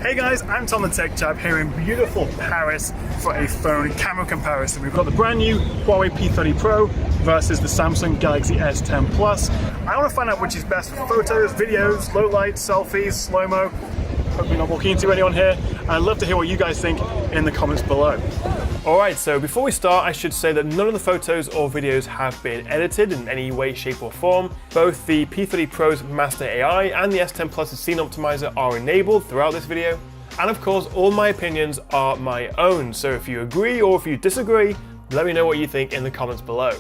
Hey guys, I'm Tom the Tech Chap here in beautiful Paris for a phone camera comparison. We've got the brand new Huawei P30 Pro versus the Samsung Galaxy S10 Plus. I want to find out which is best for photos, videos, low light, selfies, slow-mo. Hope you're not walking into anyone here. I'd love to hear what you guys think in the comments below. Alright, so before we start, I should say that none of the photos or videos have been edited in any way, shape or form. Both the P30 Pro's Master AI and the S10 Plus's Scene Optimizer are enabled throughout this video. And of course, all my opinions are my own, so if you agree or if you disagree, let me know what you think in the comments below.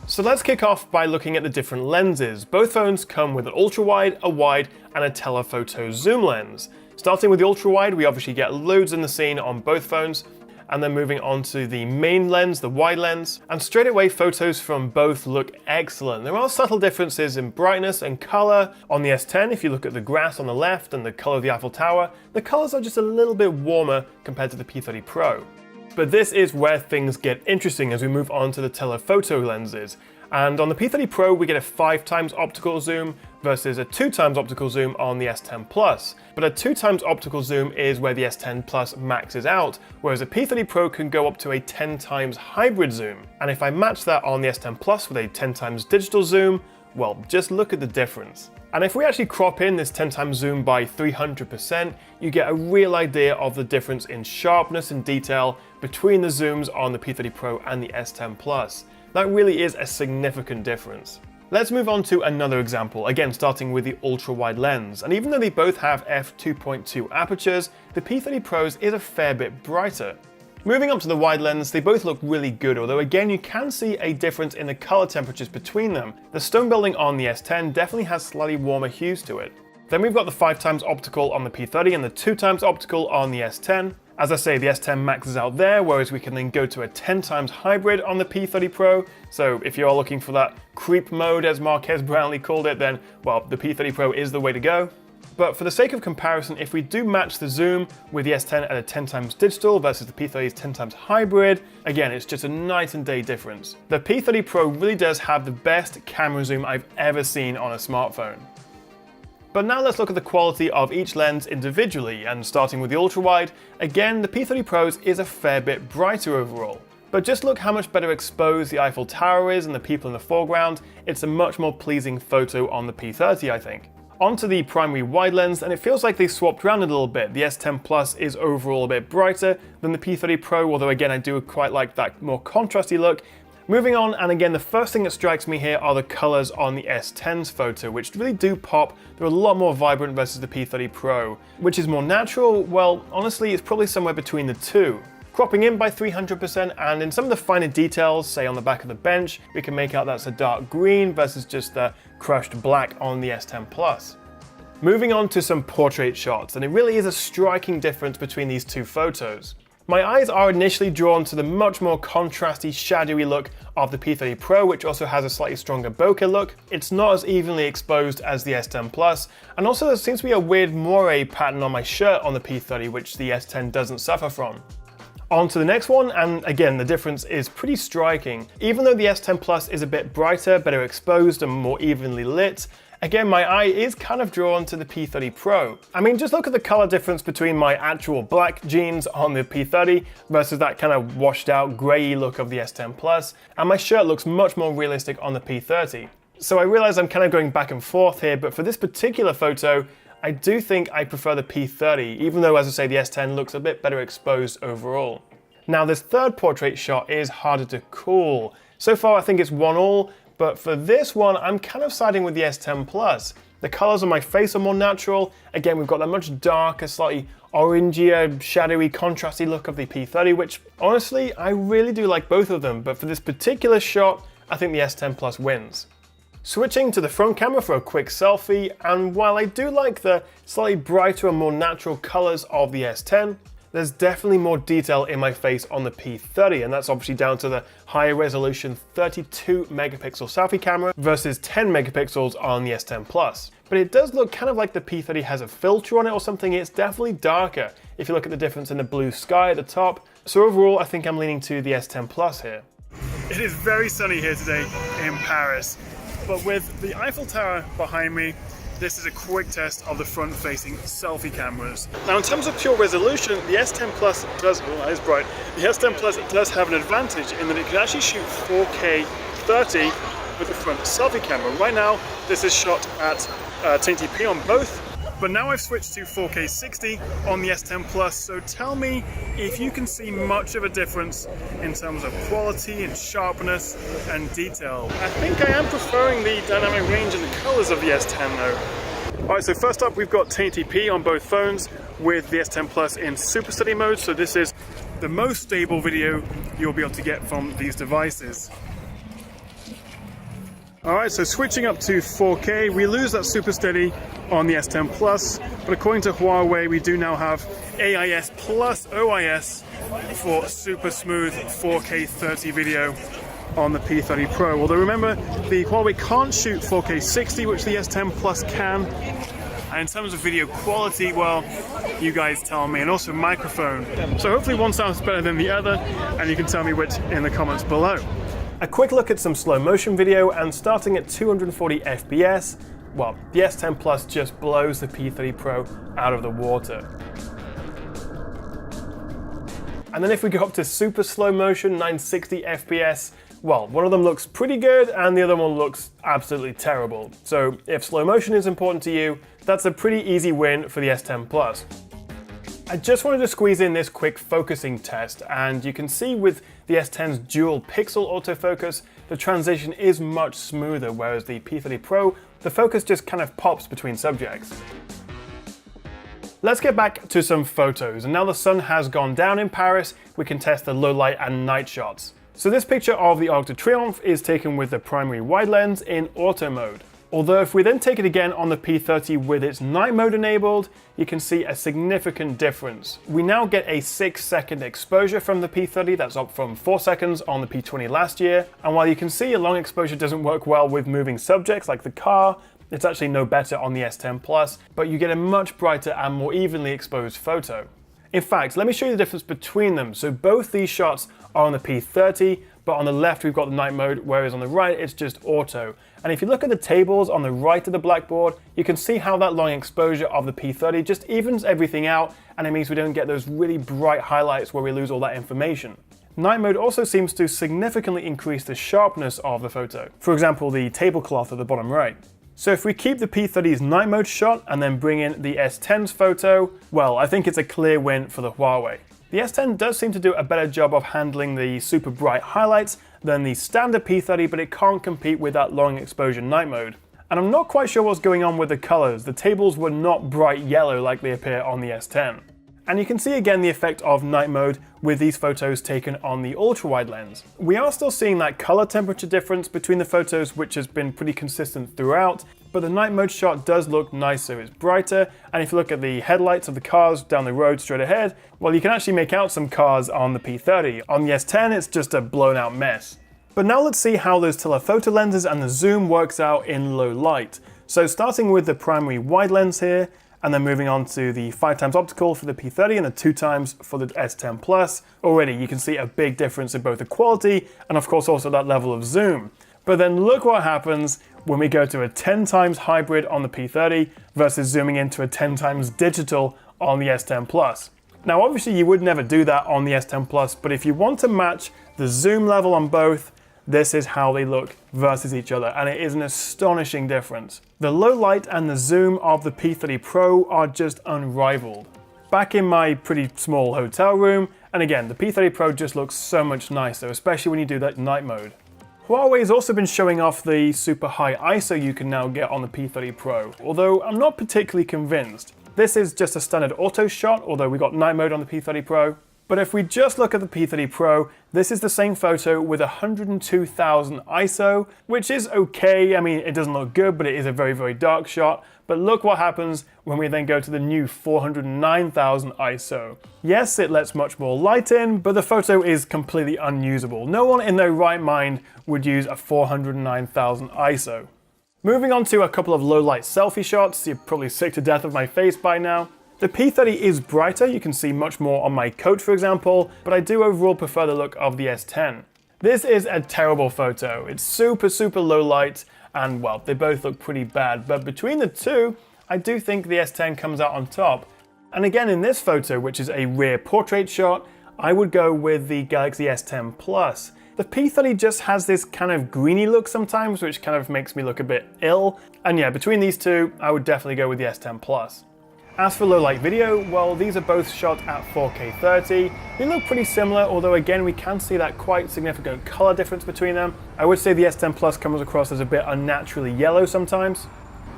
So let's kick off by looking at the different lenses. Both phones come with an ultra-wide, a wide, and a telephoto zoom lens. Starting with the ultra-wide, we obviously get loads in the scene on both phones, and then moving on to the main lens, the wide lens, and straight away photos from both look excellent. There are subtle differences in brightness and color. On the S10, if you look at the grass on the left and the color of the Eiffel Tower, the colors are just a little bit warmer compared to the P30 Pro. But this is where things get interesting as we move on to the telephoto lenses. And on the P30 Pro, we get a 5x optical zoom versus a 2x optical zoom on the S10 Plus. But a 2x optical zoom is where the S10 Plus maxes out, whereas a P30 Pro can go up to a 10x hybrid zoom. And if I match that on the S10 Plus with a 10x digital zoom, well, just look at the difference. And if we actually crop in this 10x zoom by 300%, you get a real idea of the difference in sharpness and detail between the zooms on the P30 Pro and the S10 Plus. That really is a significant difference. Let's move on to another example, again starting with the ultra-wide lens. And even though they both have f2.2 apertures, the P30 Pro's is a fair bit brighter. Moving up to the wide lens, they both look really good, although again you can see a difference in the color temperatures between them. The stone building on the S10 definitely has slightly warmer hues to it. Then we've got the 5x optical on the P30 and the 2x optical on the S10. As I say, the S10 maxes out there, whereas we can then go to a 10x hybrid on the P30 Pro. So if you are looking for that creep mode, as Marques Brownlee called it, then, well, the P30 Pro is the way to go. But for the sake of comparison, if we do match the zoom with the S10 at a 10x digital versus the P30's 10x hybrid, again, it's just a night and day difference. The P30 Pro really does have the best camera zoom I've ever seen on a smartphone. But now let's look at the quality of each lens individually, and starting with the ultra-wide, again, the P30 Pro's is a fair bit brighter overall. But just look how much better exposed the Eiffel Tower is and the people in the foreground. It's a much more pleasing photo on the P30, I think. Onto the primary wide lens, and it feels like they swapped around a little bit. The S10 Plus is overall a bit brighter than the P30 Pro, although again, I do quite like that more contrasty look. Moving on, and again, the first thing that strikes me here are the colors on the S10's photo, which really do pop. They're a lot more vibrant versus the P30 Pro. Which is more natural? Well, honestly, it's probably somewhere between the two. Cropping in by 300%, and in some of the finer details, say on the back of the bench, we can make out that's a dark green versus just the crushed black on the S10 Plus. Moving on to some portrait shots, and it really is a striking difference between these two photos. My eyes are initially drawn to the much more contrasty, shadowy look of the P30 Pro, which also has a slightly stronger bokeh look. It's not as evenly exposed as the S10 Plus, and also there seems to be a weird moire pattern on my shirt on the P30, which the S10 doesn't suffer from. On to the next one, and again, the difference is pretty striking. Even though the S10 Plus is a bit brighter, better exposed, and more evenly lit, again, my eye is kind of drawn to the P30 Pro. I mean, just look at the color difference between my actual black jeans on the P30 versus that kind of washed out grey look of the S10 Plus, and my shirt looks much more realistic on the P30. So I realize I'm kind of going back and forth here, but for this particular photo, I do think I prefer the P30, even though, as I say, the S10 looks a bit better exposed overall. Now, this third portrait shot is harder to call. So far, I think it's 1-1, but for this one, I'm kind of siding with the S10 Plus. The colors on my face are more natural. Again, we've got that much darker, slightly orangier, shadowy, contrasty look of the P30, which honestly, I really do like both of them, but for this particular shot, I think the S10 Plus wins. Switching to the front camera for a quick selfie, and while I do like the slightly brighter and more natural colors of the S10, there's definitely more detail in my face on the P30, and that's obviously down to the higher resolution 32 megapixel selfie camera versus 10 megapixels on the S10 Plus. But it does look kind of like the P30 has a filter on it or something. It's definitely darker if you look at the difference in the blue sky at the top. So overall, I think I'm leaning to the S10 Plus here. It is very sunny here today in Paris, but with the Eiffel Tower behind me, this is a quick test of the front-facing selfie cameras. Now, in terms of pure resolution, the S10 Plus does, oh, that is bright. The S10 Plus does have an advantage in that it can actually shoot 4K 30 with the front selfie camera. Right now, this is shot at 1080p on both, but now I've switched to 4K 60 on the S10 Plus, so tell me if you can see much of a difference in terms of quality and sharpness and detail. I think I am preferring the dynamic range and the colors of the S10 though. Alright, so first up we've got 1080p on both phones with the S10 Plus in Super Steady mode, so this is the most stable video you'll be able to get from these devices. Alright, so switching up to 4K, we lose that Super Steady on the S10 Plus, but according to Huawei, we do now have AIS plus OIS for super smooth 4K 30 video on the P30 Pro. Although remember, the Huawei can't shoot 4K 60, which the S10 Plus can. And in terms of video quality, well, you guys tell me, and also microphone. So hopefully one sounds better than the other, and you can tell me which in the comments below. A quick look at some slow motion video, and starting at 240 FPS, well, the S10 Plus just blows the P30 Pro out of the water. And then if we go up to super slow motion, 960 FPS, well, one of them looks pretty good and the other one looks absolutely terrible. So if slow motion is important to you, that's a pretty easy win for the S10 Plus. I just wanted to squeeze in this quick focusing test, and you can see with the S10's dual pixel autofocus, the transition is much smoother, whereas the P30 Pro, the focus just kind of pops between subjects. Let's get back to some photos, and now the sun has gone down in Paris, we can test the low light and night shots. So this picture of the Arc de Triomphe is taken with the primary wide lens in auto mode. Although if we then take it again on the P30 with its night mode enabled, you can see a significant difference. We now get a 6-second exposure from the P30, that's up from 4 seconds on the P20 last year, and while you can see a long exposure doesn't work well with moving subjects like the car, it's actually no better on the S10 Plus, but you get a much brighter and more evenly exposed photo. In fact, let me show you the difference between them. So both these shots are on the P30, but on the left we've got the night mode, whereas on the right it's just auto. And if you look at the tables on the right of the blackboard, you can see how that long exposure of the P30 just evens everything out, and it means we don't get those really bright highlights where we lose all that information. Night mode also seems to significantly increase the sharpness of the photo. For example, the tablecloth at the bottom right. So if we keep the P30's night mode shot and then bring in the S10's photo, well, I think it's a clear win for the Huawei. The S10 does seem to do a better job of handling the super bright highlights than the standard P30, but it can't compete with that long exposure night mode. And I'm not quite sure what's going on with the colors. The tables were not bright yellow like they appear on the S10. And you can see again the effect of night mode with these photos taken on the ultra-wide lens. We are still seeing that color temperature difference between the photos, which has been pretty consistent throughout, but the night mode shot does look nicer, it's brighter, and if you look at the headlights of the cars down the road straight ahead, well, you can actually make out some cars on the P30. On the S10, it's just a blown out mess. But now let's see how those telephoto lenses and the zoom works out in low light. So starting with the primary wide lens here, and then moving on to the 5x optical for the P30 and the 2x for the S10 Plus, already you can see a big difference in both the quality and of course also that level of zoom. But then look what happens when we go to a 10x hybrid on the P30 versus zooming into a 10x digital on the S10 Plus. Now obviously you would never do that on the S10 Plus, but if you want to match the zoom level on both, this is how they look versus each other, and it is an astonishing difference. The low light and the zoom of the P30 Pro are just unrivaled. Back in my pretty small hotel room, and again, the P30 Pro just looks so much nicer, especially when you do that night mode. Huawei has also been showing off the super high ISO you can now get on the P30 Pro, although I'm not particularly convinced. This is just a standard auto shot, although we got night mode on the P30 Pro. But if we just look at the P30 Pro, this is the same photo with 102,000 ISO, which is okay. I mean, it doesn't look good, but it is a very, very dark shot. But look what happens when we then go to the new 409,000 ISO. Yes, it lets much more light in, but the photo is completely unusable. No one in their right mind would use a 409,000 ISO. Moving on to a couple of low light selfie shots. You're probably sick to death of my face by now. The P30 is brighter, you can see much more on my coat for example, but I do overall prefer the look of the S10. This is a terrible photo. It's super low light, and well, they both look pretty bad. But between the two, I do think the S10 comes out on top. And again, in this photo, which is a rear portrait shot, I would go with the Galaxy S10 Plus. The P30 just has this kind of greeny look sometimes, which kind of makes me look a bit ill. And yeah, between these two, I would definitely go with the S10 Plus. As for low light video, well, these are both shot at 4K 30. They look pretty similar, although again, we can see that quite significant color difference between them. I would say the S10 Plus comes across as a bit unnaturally yellow sometimes.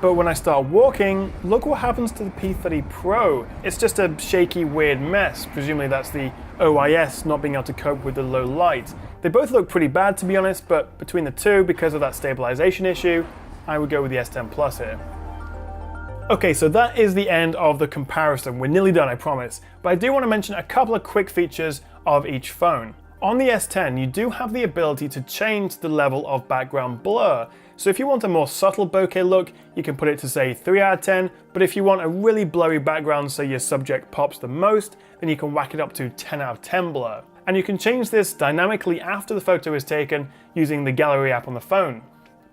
But when I start walking, look what happens to the P30 Pro. It's just a shaky, weird mess. Presumably that's the OIS not being able to cope with the low light. They both look pretty bad, to be honest, but between the two, because of that stabilization issue, I would go with the S10 Plus here. Okay, so that is the end of the comparison. We're nearly done, I promise. But I do want to mention a couple of quick features of each phone. On the S10, you do have the ability to change the level of background blur. So if you want a more subtle bokeh look, you can put it to say 3 out of 10, but if you want a really blurry background so your subject pops the most, then you can whack it up to 10 out of 10 blur. And you can change this dynamically after the photo is taken using the gallery app on the phone.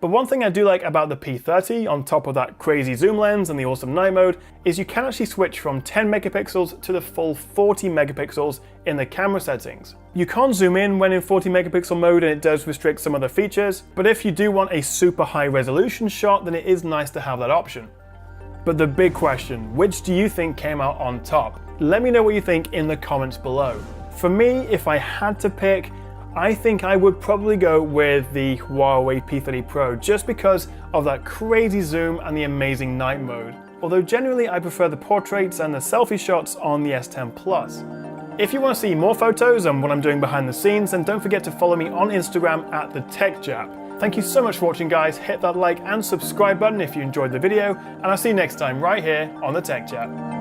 But one thing I do like about the P30, on top of that crazy zoom lens and the awesome night mode, is you can actually switch from 10 megapixels to the full 40 megapixels in the camera settings. You can't zoom in when in 40 megapixel mode and it does restrict some other features, but if you do want a super high resolution shot, then it is nice to have that option. But the big question, which do you think came out on top? Let me know what you think in the comments below. For me, if I had to pick, I think I would probably go with the Huawei P30 Pro just because of that crazy zoom and the amazing night mode. Although generally I prefer the portraits and the selfie shots on the S10 Plus. If you want to see more photos and what I'm doing behind the scenes, then don't forget to follow me on Instagram at @TechJap. Thank you so much for watching, guys. Hit that like and subscribe button if you enjoyed the video, and I'll see you next time right here on the Tech Jap.